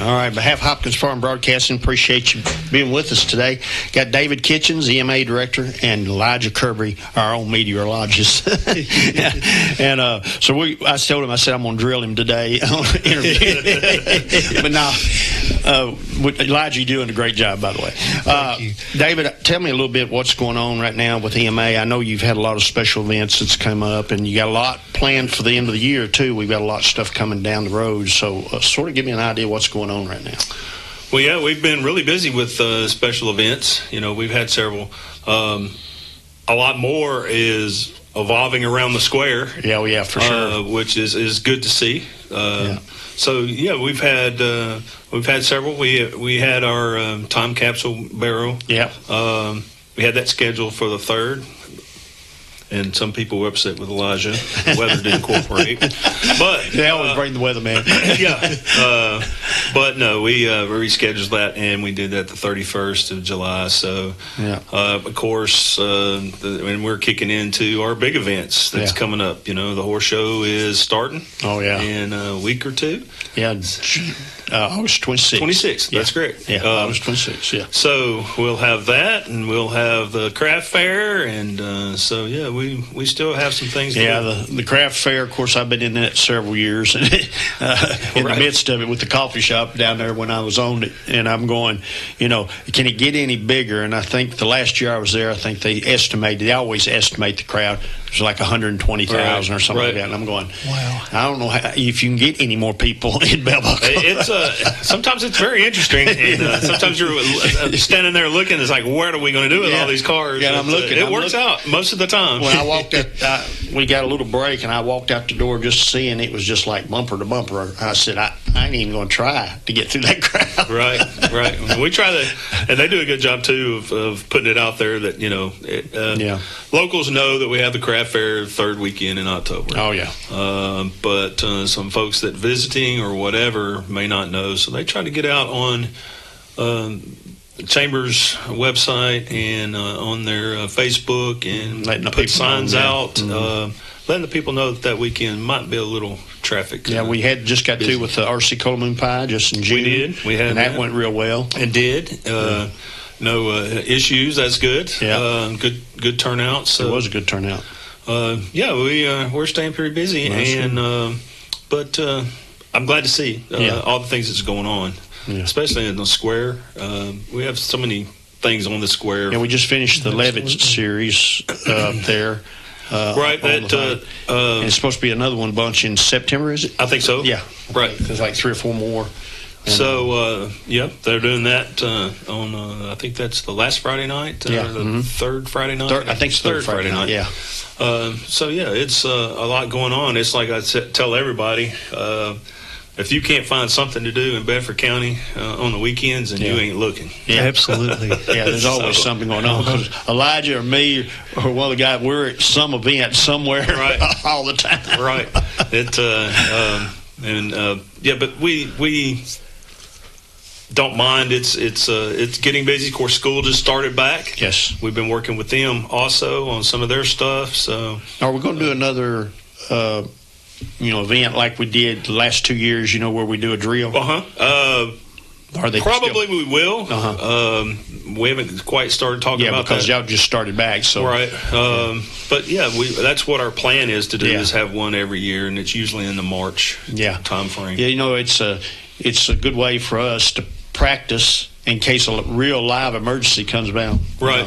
All right, behalf of Hopkins Farm Broadcasting, appreciate you being with us today. Got David Kitchens, EMA Director, and Elijah Kirby, our own meteorologist. And so I told him, I said, I'm going to drill him today on the interview. But now, Elijah, you're doing a great job, by the way. Thank you. David, tell me a little bit what's going on right now with EMA. I know you've had a lot of special events that's come up, and you got a lot planned for the end of the year, too. We've got a lot of stuff coming down the road. So sort of give me an idea what's going on right now. Well, yeah, we've been really busy with special events. We've had several. A lot more is evolving around the square. Yeah, for sure. Which is good to see. So yeah, we've had several. We had our time capsule barrel. Yeah. We had that scheduled for the 3rd. And some people were upset with Elijah. The weather didn't cooperate. But they always bring the weather, man. Yeah. But no, we rescheduled that, and we did that the 31st of July. So, of course, and we're kicking into our big events that's coming up. The horse show is starting. Oh, yeah. In a week or two. Yeah. August 26th. 26th. That's correct. Yeah. August 26th. Yeah. So we'll have that, and we'll have the craft fair, and so yeah, we still have some things. The craft fair. Of course, I've been in that several years, and in the midst of it with the coffee shop down there when I was on it, and I'm going, can it get any bigger? And I think the last year I was there, I think they always estimate the crowd. It was like 120,000 or something like that, and I'm going, wow. I don't know if you can get any more people in Bell Buckle. Sometimes it's very interesting, and sometimes you're standing there looking. It's like, what are we going to do with all these cars? Yeah, and I'm looking. It works out most of the time. When I walked out, we got a little break, and I walked out the door just seeing it was just like bumper to bumper. I said, I ain't even going to try to get through that crowd. Right. We try to, and they do a good job too of putting it out there that locals know that we have the craft fair 3rd weekend in October. Oh yeah. But some folks that visiting or whatever may not know, so they try to get out on the Chamber's website and on their Facebook and put signs out, letting the people know that weekend might be a little traffic. Yeah, we had just got through with the RC Cola Moon Pie just in June. We did. We had and that went real well. It did. No issues. That's good. Yeah. Good turnout. So it was a good turnout. We're staying pretty busy, but I'm glad to see all the things that's going on, especially in the square. We have so many things on the square. Yeah, we just finished the Levitt series up there. Right. And it's supposed to be another one bunch in September, is it? I think so. Yeah. Right. There's like 3 or 4 more. And, so, they're doing that on, I think that's the last Friday night, or the 3rd Friday night. I think it's 3rd Friday night, yeah. It's a lot going on. It's like I tell everybody, if you can't find something to do in Bedford County on the weekends, and you ain't looking. Yeah, absolutely. Yeah, there's always something going on. Because Elijah or me or one of the guys, we're at some event somewhere all the time. Right. But we don't mind. It's getting busy. Of course, school just started back. Yes, we've been working with them also on some of their stuff. So, are we going to do another event like we did the last 2 years? Where we do a drill. Are they probably we will. We haven't quite started talking about that. Yeah, because y'all just started back. So right. But that's what our plan is to do is have one every year, and it's usually in the March time frame. Yeah, it's a good way for us to practice in case a real live emergency comes about. Right.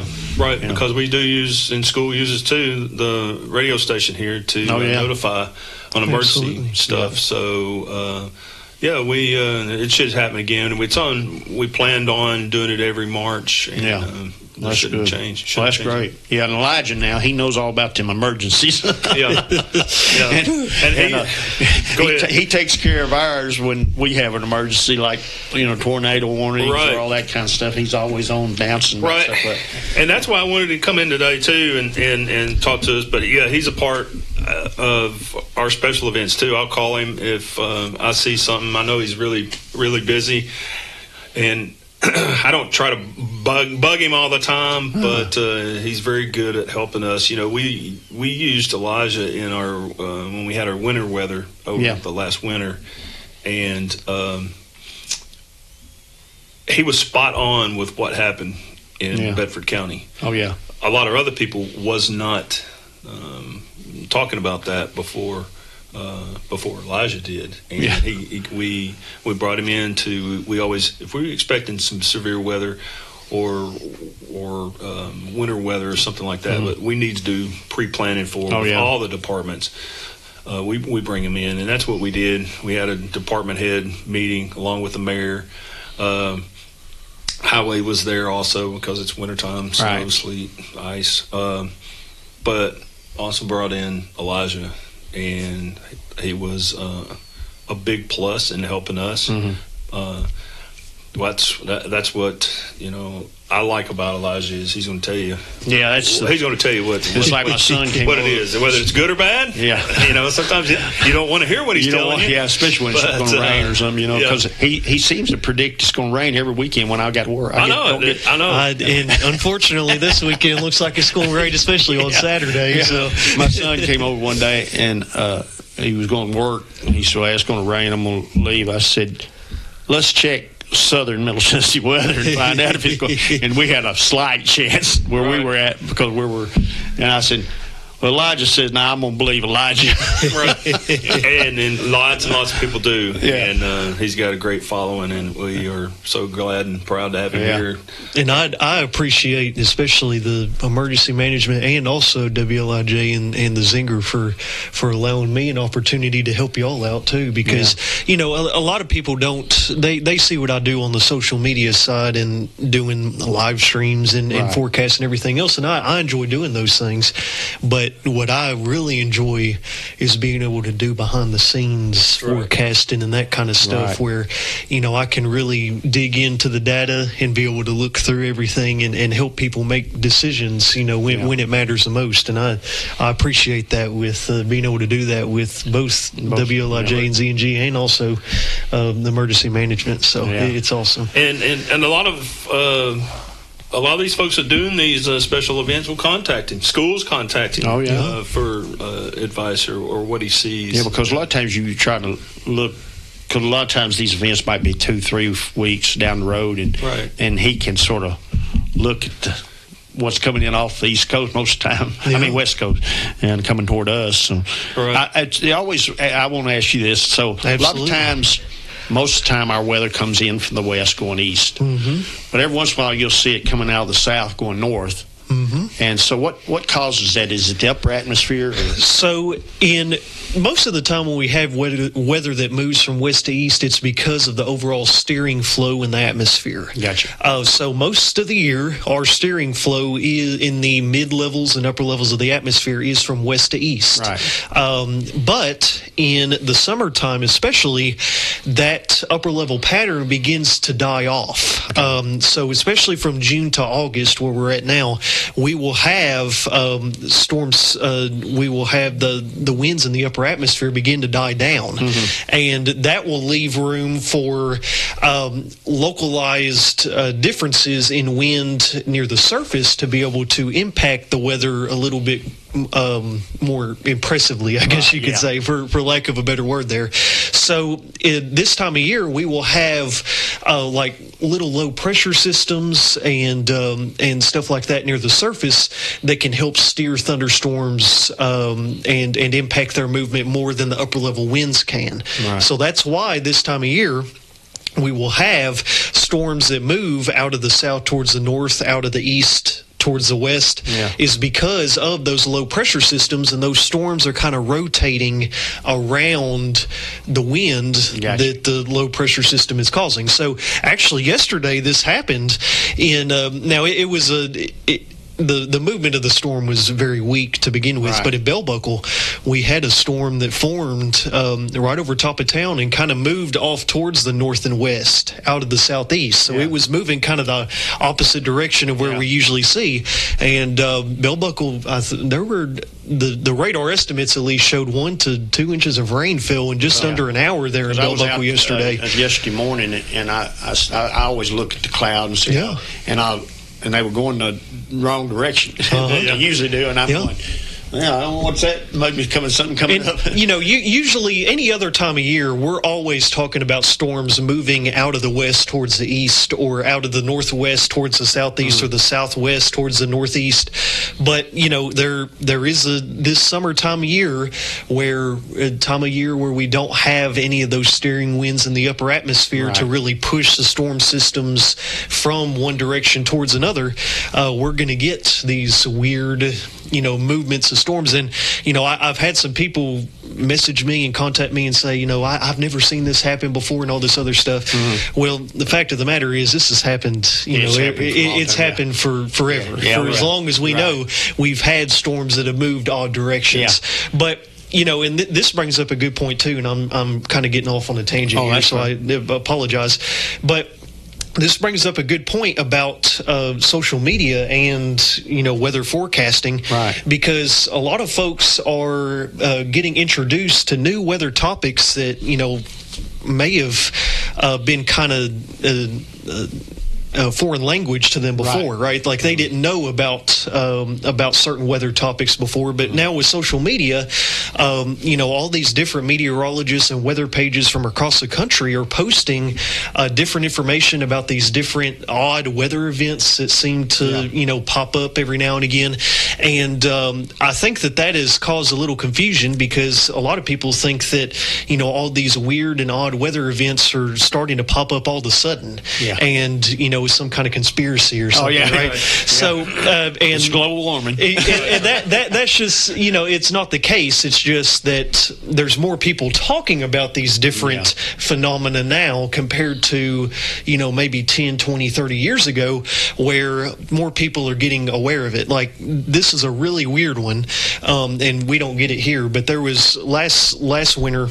Because we do uses too the radio station here to notify on emergency stuff. Yeah. So it should happen again. We planned on doing it every March. And, that shouldn't change. That's great. Yeah, and Elijah now, he knows all about them emergencies. He takes care of ours when we have an emergency, like tornado warnings or all that kind of stuff. He's always on bouncing. Right, and that's why I wanted to come in today too and talk to us. But he's a part of our special events too. I'll call him if I see something. I know he's really, really busy, and I don't try to bug him all the time, but he's very good at helping us. We used Elijah in our when we had our winter weather over the last winter, and he was spot on with what happened in Bedford County. Oh, yeah. A lot of other people was not talking about that before Elijah did, and we brought him in to. We always, if we were expecting some severe weather or winter weather or something like that, but we need to do pre-planning for all the departments. We bring him in, and that's what we did. We had a department head meeting along with the mayor. Highway was there also because it's wintertime, snow, sleet, ice. But also brought in Elijah, and he was a big plus in helping us. That's what I like about Elijah is he's going to tell you. Yeah, he's going to tell you what. It's like my son came what it is, whether it's good or bad. Yeah, sometimes you don't want to hear what he's telling you. Yeah, especially when it's going to rain or something. Because he seems to predict it's going to rain every weekend when I got to work. I know. And unfortunately, this weekend looks like it's going to rain, especially on Saturday. Yeah. So my son came over one day and he was going to work. And he said, "It's going to rain. I'm going to leave." I said, "Let's check southern Middle Tennessee weather and find out if it's going." And we had a slight chance where we were at because we were. And I said, "Well, Elijah says, now I'm going to believe Elijah." And then lots and lots of people do. Yeah. And he's got a great following, and we are so glad and proud to have him here. And I appreciate especially the emergency management and also WLIJ and the Zinger for allowing me an opportunity to help you all out too, because a lot of people don't they see what I do on the social media side and doing live streams and forecasts and everything else, and I enjoy doing those things, but what I really enjoy is being able to do behind the scenes forecasting and that kind of stuff where I can really dig into the data and be able to look through everything and help people make decisions when it matters the most. And I appreciate that with being able to do that with both WLIJ and Z&G and also the emergency management. So it's awesome. And a lot of these folks are doing these special events will contact him. Schools contact him for advice or what he sees. Yeah, because a lot of times you try to look, because a lot of times these events might be 2-3 weeks down the road, and he can sort of look at what's coming in off the East Coast most of the time. I mean West Coast, and coming toward us. So I want to ask you this. So a lot of times, most of the time, our weather comes in from the west going east. But every once in a while, you'll see it coming out of the south going north. And so what causes that? Is it the upper atmosphere? So in most of the time when we have weather that moves from west to east, it's because of the overall steering flow in the atmosphere. Gotcha. So most of the year, our steering flow is in the mid-levels and upper levels of the atmosphere is from west to east. But in the summertime especially, that upper-level pattern begins to die off. So especially from June to August, where we're at now, we will have storms. We will have the winds in the upper atmosphere begin to die down, and that will leave room for localized differences in wind near the surface to be able to impact the weather a little bit more impressively, I guess you could say, for lack of a better word there. So this time of year, we will have like little low pressure systems and stuff like that near the surface that can help steer thunderstorms and impact their movement more than the upper level winds can. So that's why this time of year we will have storms that move out of the south towards the north, out of the east towards the west, is because of those low pressure systems, and those storms are kind of rotating around the wind that the low pressure system is causing. So actually yesterday this happened in now it was the movement of the storm was very weak to begin with, but at Bell Buckle, we had a storm that formed right over top of town and kind of moved off towards the north and west out of the southeast. So it was moving kind of the opposite direction of where we usually see. And Bell Buckle, there were the radar estimates at least showed 1 to 2 inches of rain fell in just under an hour there in Bell Buckle yesterday. Yesterday morning, and I always look at the cloud and see, and they were going the wrong direction. They usually do, and I'm going, Yeah, I don't know what's that. Maybe something coming up. Usually any other time of year, we're always talking about storms moving out of the west towards the east, or out of the northwest towards the southeast, or the southwest towards the northeast. But there is this summer time of year where we don't have any of those steering winds in the upper atmosphere to really push the storm systems from one direction towards another. We're going to get these weird movements of storms. And I've had some people message me and contact me and say, I've never seen this happen before and all this other stuff. Well, the fact of the matter is, this has happened. It's happened for forever. For as long as we know, we've had storms that have moved odd directions. But and this brings up a good point too, and I'm kind of getting off on a tangent here, so I apologize. But this brings up a good point about social media and weather forecasting, because a lot of folks are getting introduced to new weather topics that may have been kind of foreign language to them before, right? Like they didn't know about certain weather topics before, but now with social media, all these different meteorologists and weather pages from across the country are posting different information about these different odd weather events that seem to pop up every now and again. And I think that has caused a little confusion, because a lot of people think that all these weird and odd weather events are starting to pop up all of a sudden, and some kind of conspiracy or something, right? So, and it's global warming. And that's just, it's not the case. It's just that there's more people talking about these different phenomena now compared to, maybe 10, 20, 30 years ago, where more people are getting aware of it. Like, this is a really weird one, and we don't get it here, but there was last winter,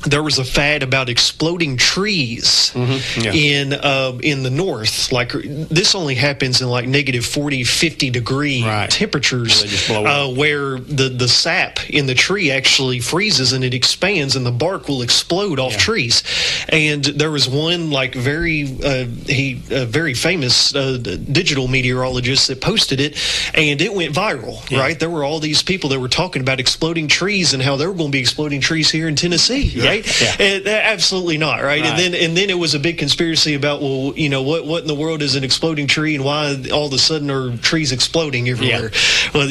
there was a fad about exploding trees in the north. Like, this only happens in like negative 40, 50 degree temperatures, where the sap in the tree actually freezes and it expands, and the bark will explode off trees. And there was one like very famous digital meteorologist that posted it, and it went viral. Right, there were all these people that were talking about exploding trees and how there were going to be exploding trees here in Tennessee. Right. Absolutely not, right? And then it was a big conspiracy about, well, what in the world is an exploding tree, and why all of a sudden are trees exploding everywhere? Well,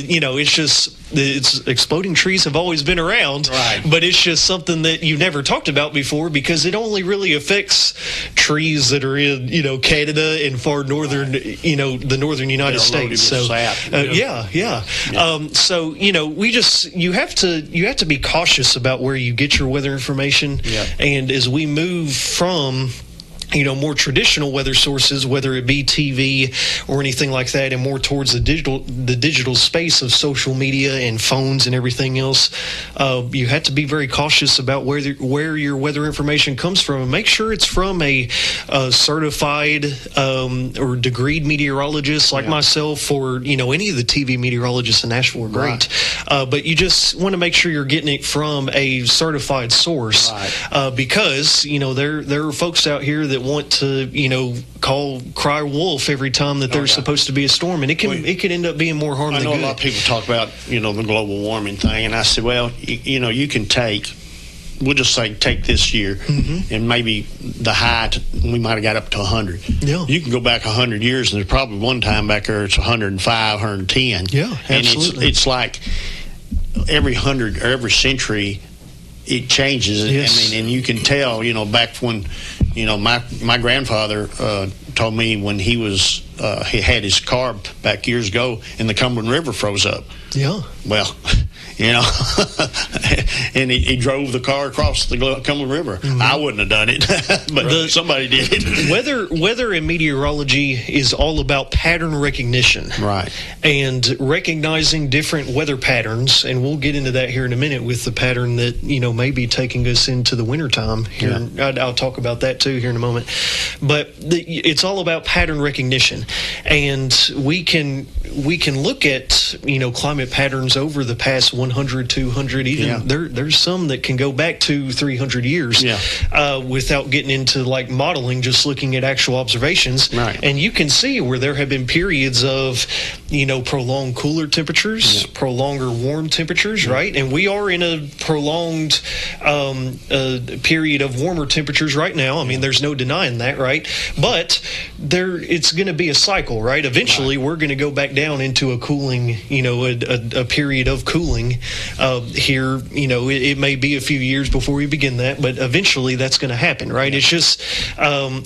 it's exploding trees have always been around, but it's just something that you never talked about before, because it only really affects trees that are in Canada and far northern the northern United States. So so you have to be cautious about where you get your weather information. And as we move from more traditional weather sources, whether it be TV or anything like that, and more towards the digital space of social media and phones and everything else, you have to be very cautious about where your weather information comes from, and make sure it's from a certified or degreed meteorologist like myself, or any of the TV meteorologists in Nashville are great. But you just want to make sure you're getting it from a certified source, because there are folks out here that want to cry wolf every time that there's supposed to be a storm, and it can end up being more harm than good. I know a lot of people talk about the global warming thing, and I said, well, you can we'll just say take this year, and maybe the high we might have got up to 100. You can go back 100 years, and there's probably one time back there it's 105, 110. Absolutely. And it's like every century it changes. And you can tell, back when, my grandfather told me when he had his car back years ago, and the Cumberland River froze up. Well, and he drove the car across the Cumberland River. I wouldn't have done it, but somebody did. Weather and meteorology is all about pattern recognition, and recognizing different weather patterns. And we'll get into that here in a minute with the pattern that may be taking us into the wintertime. Here, I'll talk about that too here in a moment. But it's all about pattern recognition, and we can look at climate patterns over the past 100, 200, even there's some that can go back to 300 years without getting into like modeling, just looking at actual observations. And you can see where there have been periods of prolonged cooler temperatures, prolonged or warm temperatures, right? And we are in a prolonged period of warmer temperatures right now. I mean, there's no denying that, right? But it's going to be a cycle, right? Eventually, we're going to go back down into a cooling, a period of cooling here. It may be a few years before we begin that, but eventually that's going to happen, right? It's just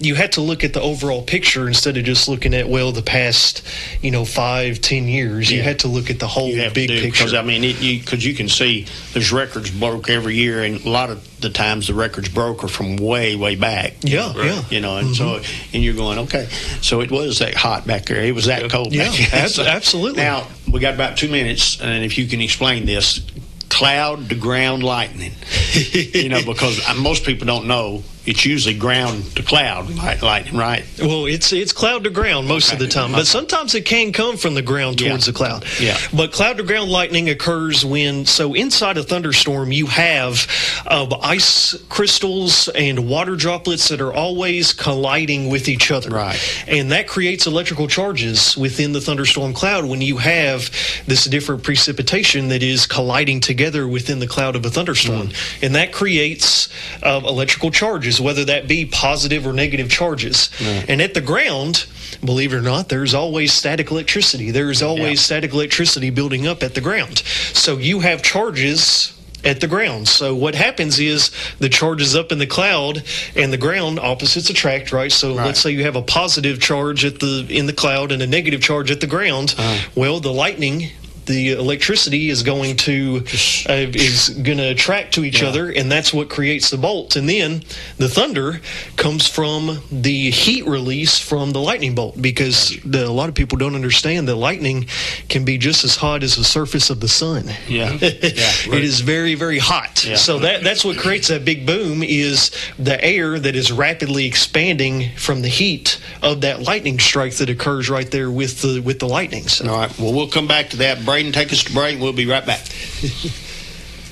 you have to look at the overall picture instead of just looking at the past 5-10 years. You had to look at the whole big picture. Because because you can see there's records broke every year, and a lot of the times the records broke are from way back. And so you're going, okay, so it was that hot back there. It was that cold back there. So, absolutely. Now we got about 2 minutes, and if you can explain this. Cloud to ground lightning, because most people don't know it's usually ground to cloud lightning, right? Well, it's cloud to ground most of the time, but sometimes it can come from the ground towards the cloud. Yeah. But cloud to ground lightning occurs so inside a thunderstorm you have ice crystals and water droplets that are always colliding with each other. Right. And that creates electrical charges within the thunderstorm cloud when you have this different precipitation that is colliding together within the cloud of a thunderstorm. And that creates electrical charges, whether that be positive or negative charges. And at the ground, believe it or not, there's always static electricity. There's always static electricity building up at the ground. So you have charges at the ground. So what happens is the charge is up in the cloud and the ground opposites attract, right? So let's say you have a positive charge in the cloud and a negative charge at the ground. Well, the lightning, the electricity is going to attract to each other, and that's what creates the bolt. And then the thunder comes from the heat release from the lightning bolt, because a lot of people don't understand that lightning can be just as hot as the surface of the sun. It is very, very hot. So that's what creates that big boom, is the air that is rapidly expanding from the heat of that lightning strike that occurs right there with the lightning. So. All right. Well, we'll come back to that. Braden, take us to break. We'll be right back.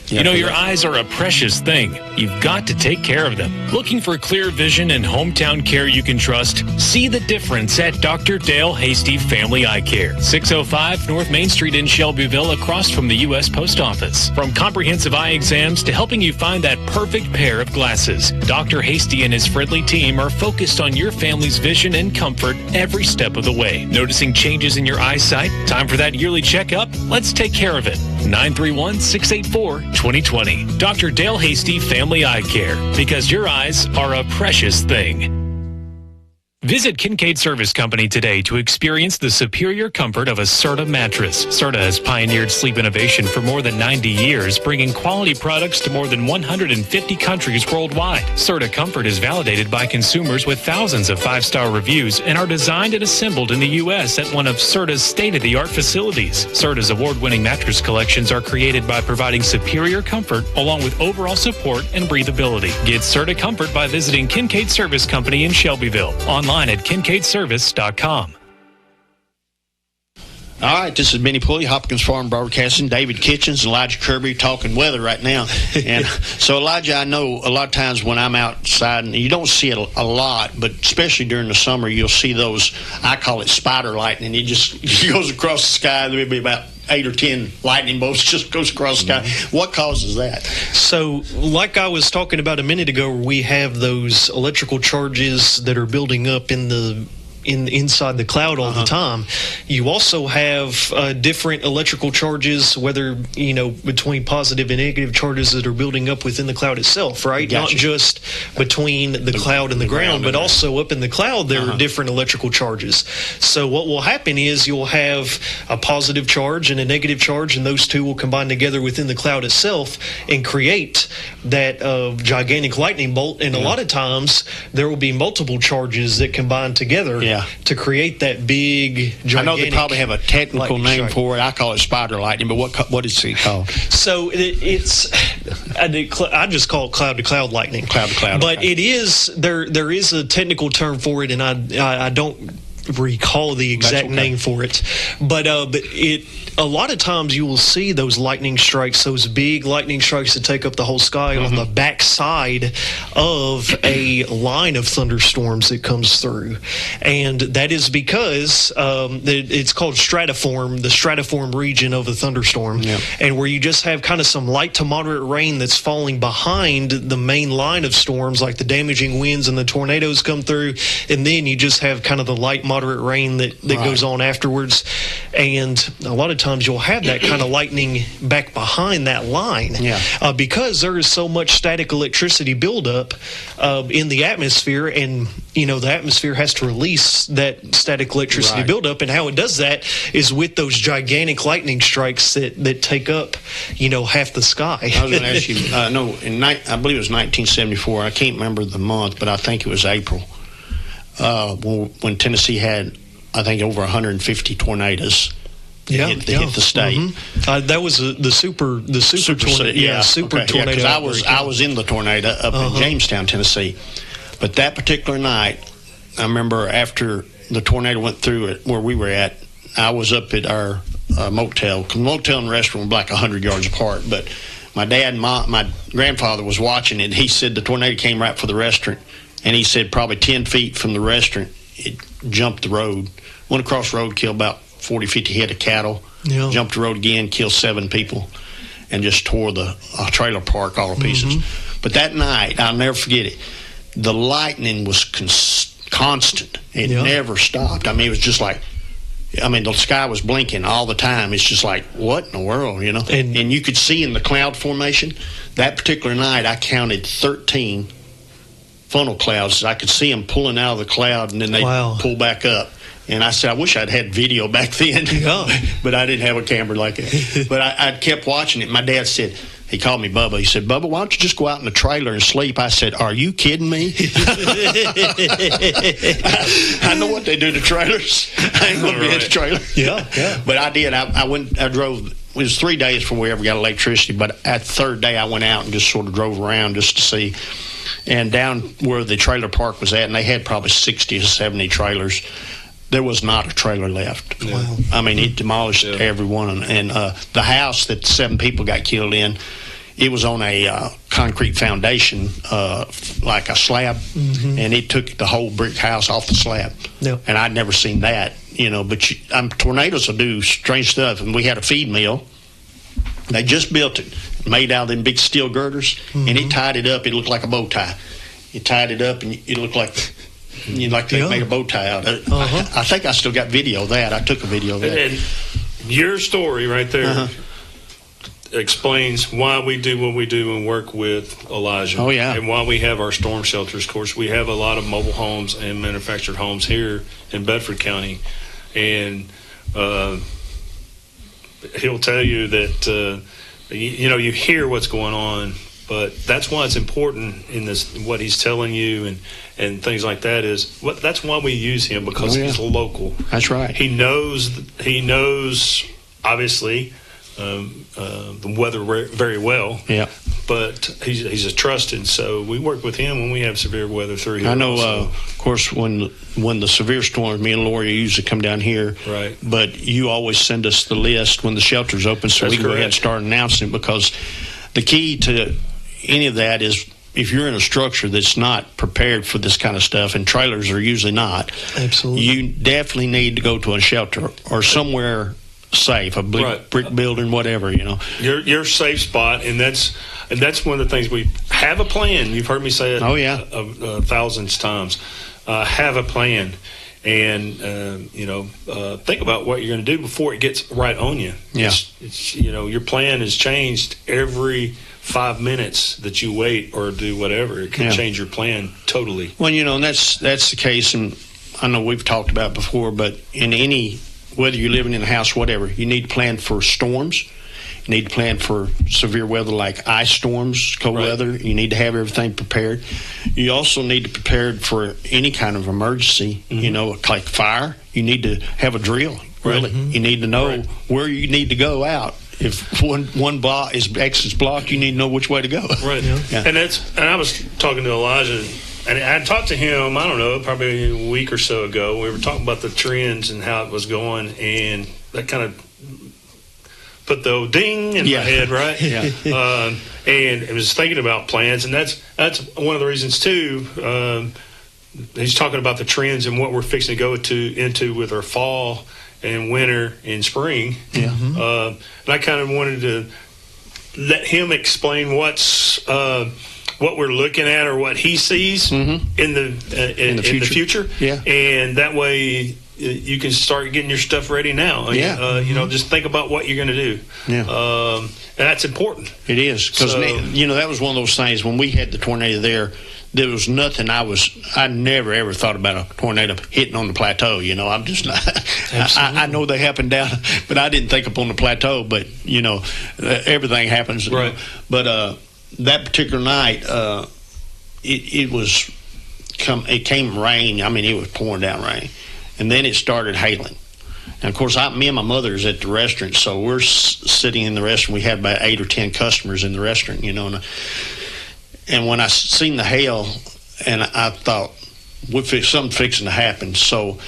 Your eyes are a precious thing. You've got to take care of them. Looking for clear vision and hometown care you can trust? See the difference at Dr. Dale Hasty Family Eye Care, 605 North Main Street in Shelbyville, across from the U.S. Post Office. From comprehensive eye exams to helping you find that perfect pair of glasses, Dr. Hasty and his friendly team are focused on your family's vision and comfort every step of the way. Noticing changes in your eyesight? Time for that yearly checkup? Let's take care of it. 931-684-2020. Dr. Dale Hasty Family Eye Care, because your eyes are a precious thing. Visit Kincaid Service Company today to experience the superior comfort of a Serta mattress. Serta has pioneered sleep innovation for more than 90 years, bringing quality products to more than 150 countries worldwide. Serta Comfort is validated by consumers with thousands of 5-star reviews and are designed and assembled in the U.S. at one of Serta's state-of-the-art facilities. Serta's award-winning mattress collections are created by providing superior comfort along with overall support and breathability. Get Serta Comfort by visiting Kincaid Service Company in Shelbyville. Online at KincaidService.com. All right, this is Benny Pulley, Hopkins Farm Broadcasting. David Kitchens and Elijah Kirby talking weather right now. And so, Elijah, I know a lot of times when I'm outside, and you don't see it a lot, but especially during the summer, you'll see those, I call it spider lightning. It just goes across the sky. There'll be about 8 or 10 lightning bolts just goes across the sky. What causes that? So, like I was talking about a minute ago, we have those electrical charges that are building up inside the cloud all the time. You also have different electrical charges, whether between positive and negative charges that are building up within the cloud itself, right? Gotcha. Not just between the cloud and the ground, but also up in the cloud there are different electrical charges. So what will happen is you'll have a positive charge and a negative charge, and those two will combine together within the cloud itself and create that gigantic lightning bolt. And a lot of times there will be multiple charges that combine together to create that big, gigantic. I know they probably have a technical name for it. I call it spider lightning, but what is it called? So I just call it cloud to cloud lightning. Cloud to cloud. But it is there is a technical term for it, and I don't recall the exact name for it, but a lot of times you will see those lightning strikes, those big lightning strikes that take up the whole sky on the back side of a line of thunderstorms that comes through. And that is because it's called stratiform, the stratiform region of a thunderstorm, and where you just have kind of some light to moderate rain that's falling behind the main line of storms, like the damaging winds and the tornadoes come through, and then you just have kind of the light moderate rain that goes on afterwards. And a lot of times you'll have that kind of lightning back behind that line because there is so much static electricity buildup in the atmosphere, and the atmosphere has to release that static electricity buildup, and how it does that is with those gigantic lightning strikes that take up half the sky. I was going to ask you, I believe it was 1974, I can't remember the month, but I think it was April, when Tennessee had, I think, over 150 tornadoes hit the state. That was the super tornado. Super tornado. Because I was in the tornado up in Jamestown, Tennessee. But that particular night, I remember after the tornado went through it where we were at, I was up at our motel. The motel and restaurant were like 100 yards apart. But my dad and my grandfather was watching it. He said the tornado came right for the restaurant. And he said probably 10 feet from the restaurant, it jumped the road. Went across the road, killed about 40, 50 head of cattle. Jumped the road again, killed 7 people, and just tore the trailer park all to pieces. But that night, I'll never forget it, the lightning was constant. It never stopped. I mean, it was just like, the sky was blinking all the time. It's just like, what in the world, And you could see in the cloud formation, that particular night, I counted 13 funnel clouds. I could see them pulling out of the cloud, and then they pull back up. And I said, I wish I'd had video back then, but I didn't have a camera like that. But I kept watching it. My dad said, he called me Bubba. He said, Bubba, why don't you just go out in the trailer and sleep? I said, are you kidding me? I know what they do to trailers. I ain't going to be in the trailer. But I did. I drove. It was 3 days before we ever got electricity. But that third day, I went out and just sort of drove around just to see. And down where the trailer park was at, and they had probably 60 or 70 trailers, there was not a trailer left. Wow. I mean, it demolished every one. And the house that 7 people got killed in, it was on a concrete foundation, like a slab, and it took the whole brick house off the slab. And I'd never seen that, But tornadoes will do strange stuff. And we had a feed mill. They just built it, made out of them big steel girders, and it tied it up. It looked like a bow tie. It tied it up, and it looked like they made a bow tie out of it. I think I still got video of that. I took a video of that. And your story right there explains why we do what we do and work with Elijah. And why we have our storm shelters. Of course, we have a lot of mobile homes and manufactured homes here in Bedford County. And he'll tell you that, you hear what's going on, but that's why it's important in this, what he's telling you and things like that that's why we use him, because he's local. That's right. He knows obviously the weather very well. But he's a trusted, so we work with him when we have severe weather through here. I know, of course, when the severe storms, me and Lori usually come down here. Right. But you always send us the list when the shelter's open, so we can go ahead and start announcing it, because the key to any of that is if you're in a structure that's not prepared for this kind of stuff, and trailers are usually not, absolutely, you definitely need to go to a shelter or somewhere safe, a brick building, whatever, Your safe spot, and that's one of the things. We have a plan. You've heard me say it thousands of times. Have a plan, and think about what you're going to do before it gets right on you. It's your plan is changed every 5 minutes that you wait or do whatever. It can change your plan totally. Well, and that's the case, and I know we've talked about it before, but in any, whether you're living in a house, whatever, you need to plan for storms. You need to plan for severe weather like ice storms, cold weather. You need to have everything prepared. You also need to prepare for any kind of emergency, like fire. You need to have a drill, really. You need to know where you need to go out. If one exit's blocked, you need to know which way to go. Right. And I was talking to Elijah and I talked to him, I don't know, probably a week or so ago. We were talking about the trends and how it was going, and that kind of put the old ding in my head, right? And I was thinking about plans, and that's one of the reasons too. He's talking about the trends and what we're fixing to go into with our fall and winter and spring. And I kind of wanted to let him explain what we're looking at or what he sees in the future. And that way you can start getting your stuff ready now. You know, just think about what you're going to do. And that's important. It is, because that was one of those things when we had the tornado there there was nothing I never ever thought about a tornado hitting on the plateau. You know, I'm just not. I know they happen down, but I didn't think up on the plateau. But you know, everything happens. Right. But that particular night, it came rain. I mean, it was pouring down rain, and then it started hailing. And, of course, me and my mother is at the restaurant, so we're sitting in the restaurant. We had about 8 or 10 customers in the restaurant, you know. And when I seen the hail, and I thought, something fixing to happen. So,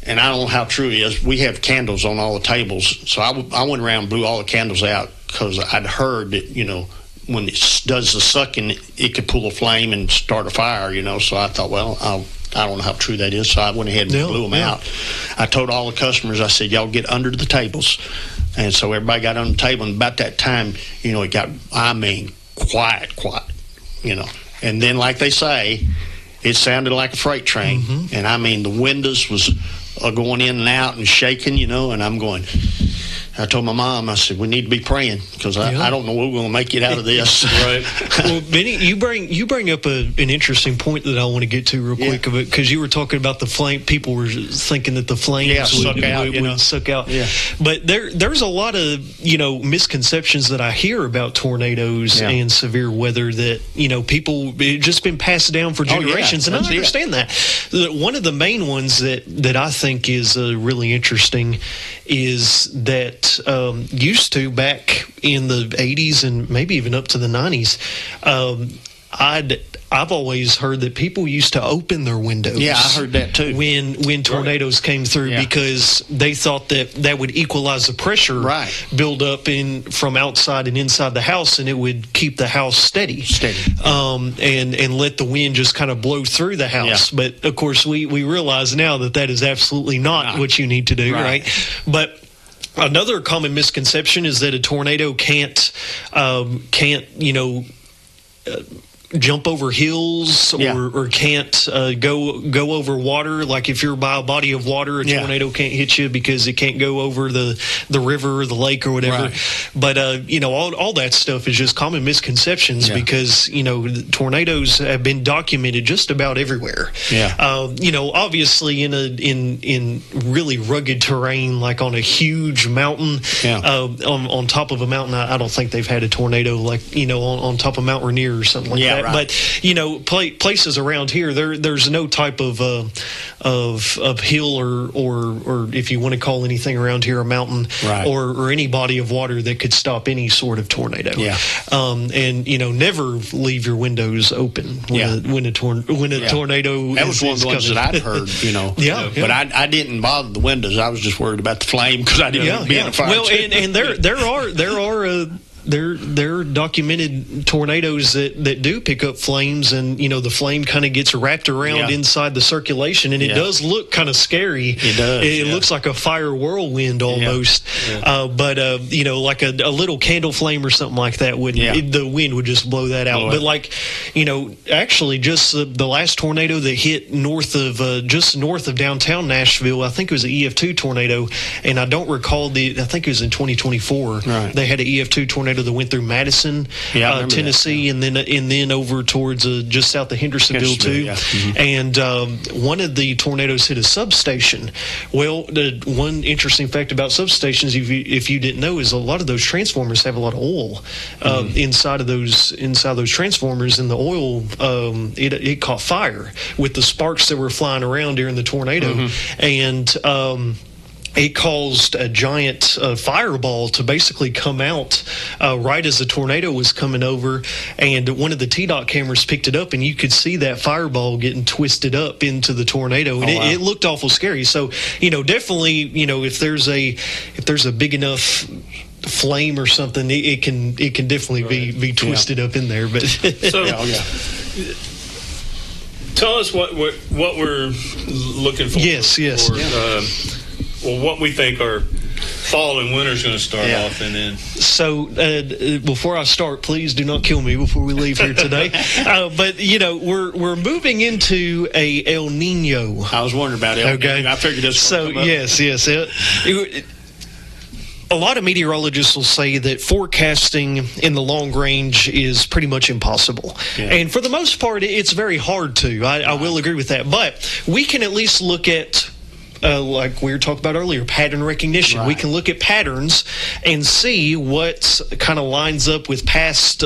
and I don't know how true it is. We have candles on all the tables. So I went around and blew all the candles out because I'd heard that, you know, when it does the sucking, it could pull a flame and start a fire, you know. So I thought, well, I don't know how true that is, so I went ahead and blew them out. I told all the customers, I said, y'all get under the tables. And so everybody got on the table, and about that time, you know, it got, I mean, quiet, you know. And then, like they say, it sounded like a freight train. Mm-hmm. And, I mean, the windows was going in and out and shaking, you know, and I'm going, I told my mom, I said, we need to be praying because I don't know when we're going to make it out of this. Right. Well, Benny, you bring up an interesting point that I want to get to real quick of it, because you were talking about the flame. People were thinking that the flames would suck out. Yeah. But there's a lot of, you know, misconceptions that I hear about tornadoes and severe weather that, you know, people, it's just been passed down for generations. And I understand that. One of the main ones that I think is really interesting is that used to back in the 80s and maybe even up to the 90s, I've always heard that people used to open their windows. Yeah, I heard that too. When tornadoes came through, because they thought that would equalize the pressure build up from outside and inside the house, and it would keep the house steady. And let the wind just kind of blow through the house. Yeah. But of course, we realize now that is absolutely not what you need to do, right? But another common misconception is that a tornado can't you know, jump over hills or can't go over water. Like if you're by a body of water, a tornado can't hit you because it can't go over the river or the lake or whatever. Right. But you know, all that stuff is just common misconceptions because, you know, tornadoes have been documented just about everywhere. You know, obviously in really rugged terrain, like on a huge mountain, on top of a mountain, I don't think they've had a tornado like, you know, on top of Mount Rainier or something like that. Right. But you know, places around here, there's no type of hill or if you want to call anything around here a mountain or any body of water that could stop any sort of tornado. And you know, never leave your windows open when a tornado. That was one of the ones that I'd heard. You know, but I didn't bother the windows. I was just worried about the flame because I didn't want to be in a fire. Well, and there are documented tornadoes that do pick up flames, and you know, the flame kind of gets wrapped around inside the circulation, and it does look kind of scary. It does. It looks like a fire whirlwind almost. But you know, like a little candle flame or something like that wouldn't. The wind would just blow that out. But like, you know, actually, just the last tornado that hit just north of downtown Nashville, I think it was an EF2 tornado, and I don't recall I think it was in 2024. Right. They had an EF2 tornado that went through Madison, Tennessee, and then over towards just south of Hendersonville too. And one of the tornadoes hit a substation. Well, the one interesting fact about substations, if you didn't know, is a lot of those transformers have a lot of oil inside those transformers, and the oil it caught fire with the sparks that were flying around during the tornado, and it caused a giant fireball to basically come out right as the tornado was coming over, and one of the TDOT cameras picked it up, and you could see that fireball getting twisted up into the tornado, and it looked awful scary. So, definitely, if there's a big enough flame or something, it can definitely be twisted up in there. But so, tell us what we're looking for. Yes. What we think our fall and winter is going to start off, and then. So before I start, please do not kill me before we leave here today. But we're moving into a El Nino. I was wondering about El Nino. I figured this. So yes. A lot of meteorologists will say that forecasting in the long range is pretty much impossible. Yeah. And for the most part, it's very hard to. I will agree with that. But we can at least look at, like we were talking about earlier, pattern recognition. Right. We can look at patterns and see what kind of lines up with past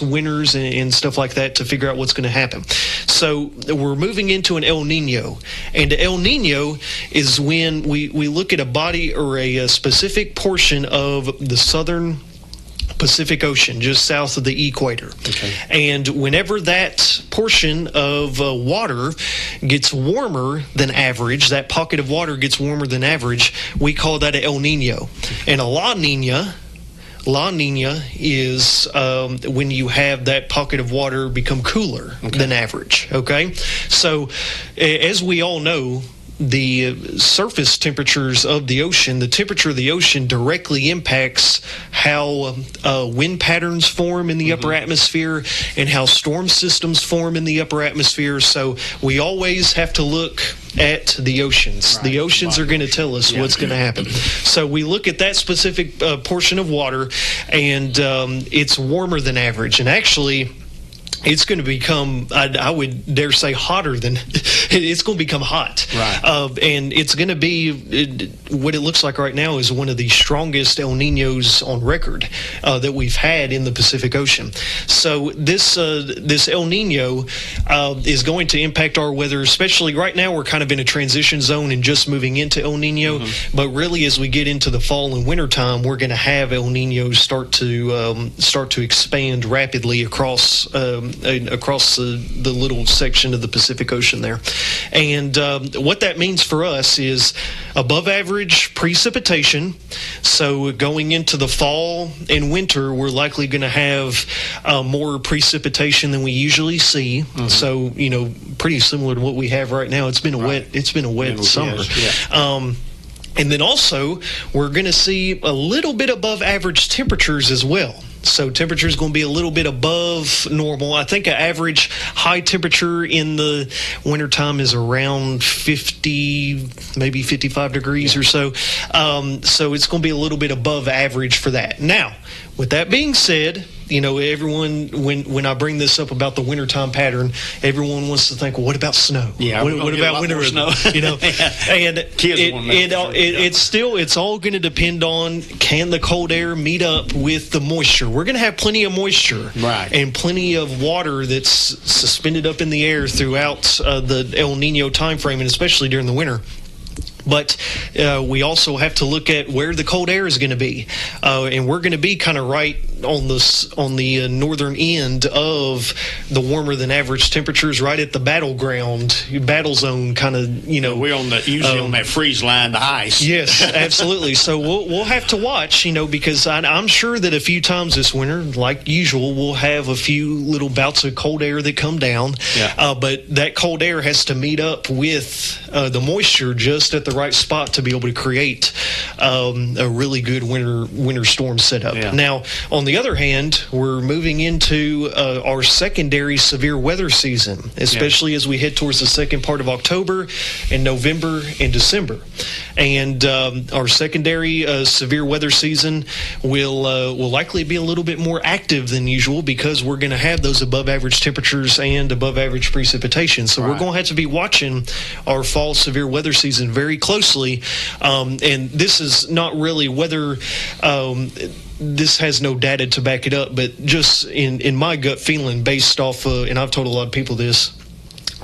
winters and stuff like that to figure out what's going to happen. So we're moving into an El Nino, and El Nino is when we look at a body or a specific portion of the southern Pacific Ocean, just south of the equator. Okay. And whenever that portion of water gets warmer than average, that pocket of water gets warmer than average, we call that an El Nino. And a La Nina is when you have that pocket of water become cooler than average. Okay? So, as we all know, the surface temperatures of the ocean, the temperature of the ocean directly impacts how wind patterns form in the upper atmosphere and how storm systems form in the upper atmosphere. So we always have to look at the oceans. Right. The oceans are going to tell us what's going to happen. So we look at that specific portion of water, and it's warmer than average. And actually, it's going to become, I would dare say, hotter than it's going to become hot. Right. And it's going to be what it looks like right now is one of the strongest El Ninos on record that we've had in the Pacific Ocean. So this El Nino is going to impact our weather, especially right now. We're kind of in a transition zone and just moving into El Nino. But really, as we get into the fall and winter time, we're going to have El Ninos start to expand rapidly across the little section of the Pacific Ocean there. And what that means for us is above average precipitation. So going into the fall and winter, we're likely going to have more precipitation than we usually see. So, pretty similar to what we have right now. It's been a wet summer. And then also, we're going to see a little bit above average temperatures as well. So temperature is going to be a little bit above normal. I think an average high temperature in the wintertime is around 50, maybe 55 degrees or so. So it's going to be a little bit above average for that. Now, with that being said, everyone, when I bring this up about the wintertime pattern, everyone wants to think, well, what about snow? Yeah, what about winter snow? And it's all going to depend on, can the cold air meet up with the moisture? We're going to have plenty of moisture, right, and plenty of water that's suspended up in the air throughout the El Nino time frame, and especially during the winter. But we also have to look at where the cold air is going to be, and we're going to be kind of right on the northern end of the warmer than average temperatures, right at the battle zone, kind of. We're usually on that freeze line, the ice. Yes, absolutely. So we'll have to watch, because I'm sure that a few times this winter, like usual, we'll have a few little bouts of cold air that come down. Yeah. But that cold air has to meet up with the moisture just at the right spot to be able to create a really good winter storm setup. Yeah. Now, on the other hand, we're moving into our secondary severe weather season, especially as we head towards the second part of October and November and December. And our secondary severe weather season will likely be a little bit more active than usual because we're going to have those above average temperatures and above average precipitation. So we're going to have to be watching our fall severe weather season very closely. And this is not really weather. This has no data to back it up, but just in my gut feeling based off, and I've told a lot of people this,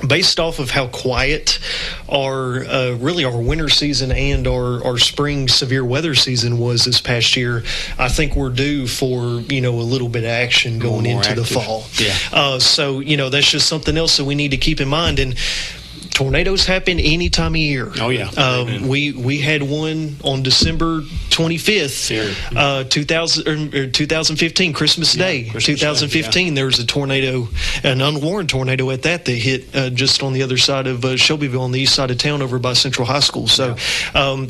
based off of how quiet our winter season and our spring severe weather season was this past year, I think we're due for, a little bit of action going into the fall. Yeah. So, that's just something else that we need to keep in mind. And tornadoes happen any time of year. Oh, yeah. We had one on December 25th, 2015, Christmas Day. 2015, there was a tornado, an unwarned tornado at that hit just on the other side of Shelbyville, on the east side of town over by Central High School. So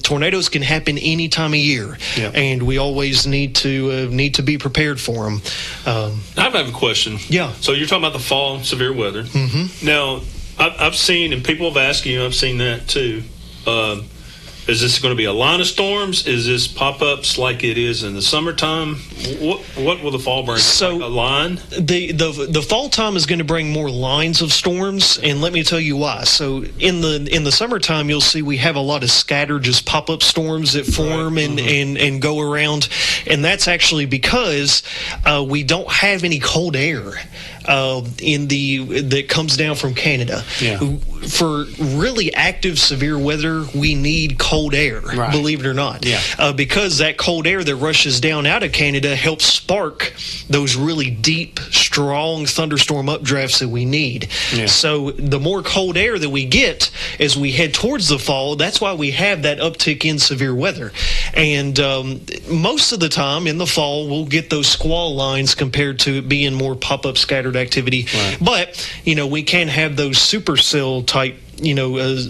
tornadoes can happen any time of year, and we always need to be prepared for them. I have a question. Yeah. So you're talking about the fall severe weather. Mm-hmm. Now, I've seen, and people have asked you, I've seen that too. Is this going to be a line of storms? Is this pop-ups like it is in the summertime? What will the fall bring? So, like a line? The fall time is going to bring more lines of storms, and let me tell you why. So in the summertime, you'll see we have a lot of scattered, just pop-up storms that form and go around, and that's actually because we don't have any cold air that comes down from Canada. Yeah. For really active severe weather, we need cold air, believe it or not. Yeah. Because that cold air that rushes down out of Canada helps spark those really deep, strong thunderstorm updrafts that we need. Yeah. So the more cold air that we get as we head towards the fall, that's why we have that uptick in severe weather. And most of the time in the fall, we'll get those squall lines compared to it being more pop-up scattered activity. Right. But, we can have those supercell type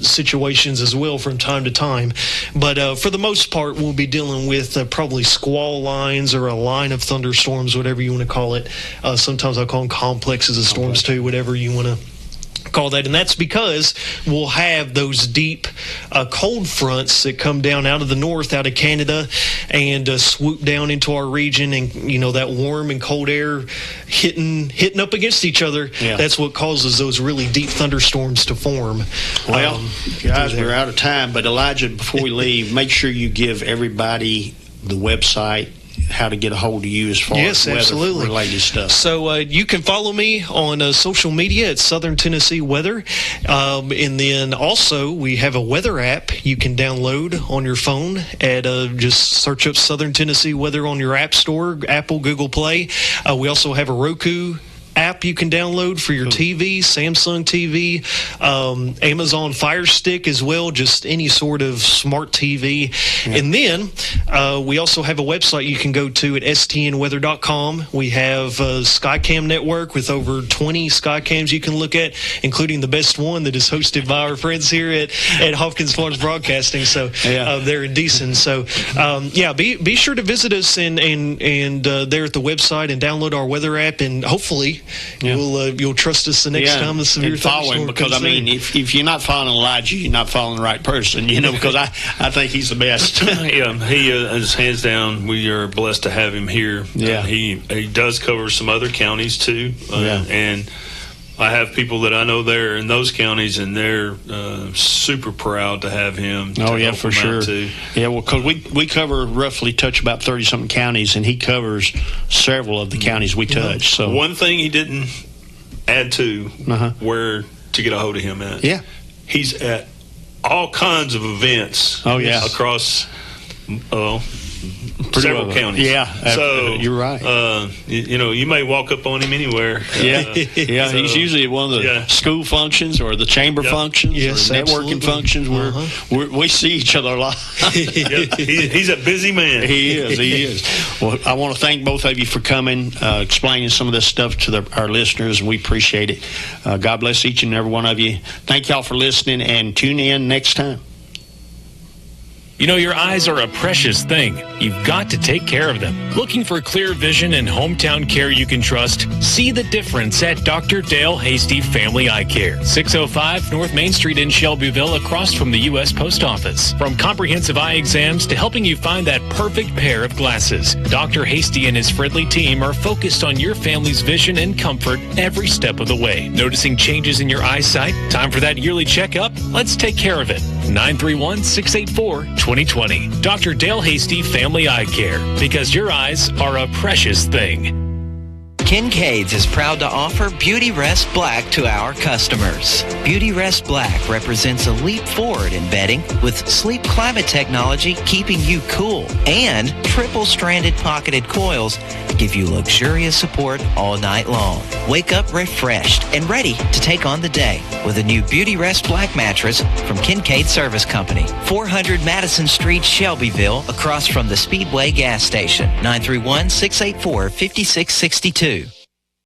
situations as well from time to time. But for the most part, we'll be dealing with probably squall lines or a line of thunderstorms, whatever you want to call it. Sometimes I call them complexes of storms too, whatever you want to call that. And that's because we'll have those deep cold fronts that come down out of the north, out of Canada, and swoop down into our region, and that warm and cold air hitting up against each other. Yeah. That's what causes those really deep thunderstorms to form. Well, guys, we're out of time, but Elijah, before we leave, make sure you give everybody the website, how to get a hold of you as far as weather-related stuff. So you can follow me on social media at Southern Tennessee Weather. And then also we have a weather app you can download on your phone at just search up Southern Tennessee Weather on your app store, Apple, Google Play. We also have a Roku app you can download for your TV, Samsung TV, Amazon Fire Stick as well, just any sort of smart TV. Yeah. And then we also have a website you can go to at stnweather.com. We have a Skycam network with over 20 Skycams you can look at, including the best one that is hosted by our friends here at Hopkins Farms Broadcasting. So they're in Deason. So be sure to visit us and there at the website and download our weather app, and hopefully you'll trust us the next time the severe thunderstorm because comes in. if you're not following Elijah, you're not following the right person, because I think he's the best. He is hands down. We are blessed to have him here. He does cover some other counties too, and I have people that I know there in those counties, and they're super proud to have him. Oh, yeah, for sure. Yeah, well, because we cover touch about 30-something counties, and he covers several of the counties we touch. So one thing he didn't add to where to get a hold of him at. Yeah. He's at all kinds of events across several counties. Yeah, so you're right. You may walk up on him anywhere. He's usually at one of the school functions or the chamber functions or networking functions where we see each other a lot. He's a busy man. He is. Well, I want to thank both of you for coming, explaining some of this stuff to our listeners, and we appreciate it. God bless each and every one of you. Thank y'all for listening, and tune in next time. Your eyes are a precious thing. You've got to take care of them. Looking for clear vision and hometown care you can trust? See the difference at Dr. Dale Hasty Family Eye Care, 605 North Main Street in Shelbyville, across from the U.S. Post Office. From comprehensive eye exams to helping you find that perfect pair of glasses, Dr. Hasty and his friendly team are focused on your family's vision and comfort every step of the way. Noticing changes in your eyesight? Time for that yearly checkup? Let's take care of it. 931-684-2020. Dr. Dale Hasty Family Eye Care, because your eyes are a precious thing. Kincaid's is proud to offer Beauty Rest Black to our customers. Beauty Rest Black represents a leap forward in bedding with sleep climate technology keeping you cool, and triple-stranded pocketed coils give you luxurious support all night long. Wake up refreshed and ready to take on the day with a new Beauty Rest Black mattress from Kincaid Service Company, 400 Madison Street, Shelbyville, across from the Speedway gas station, 931-684-5662.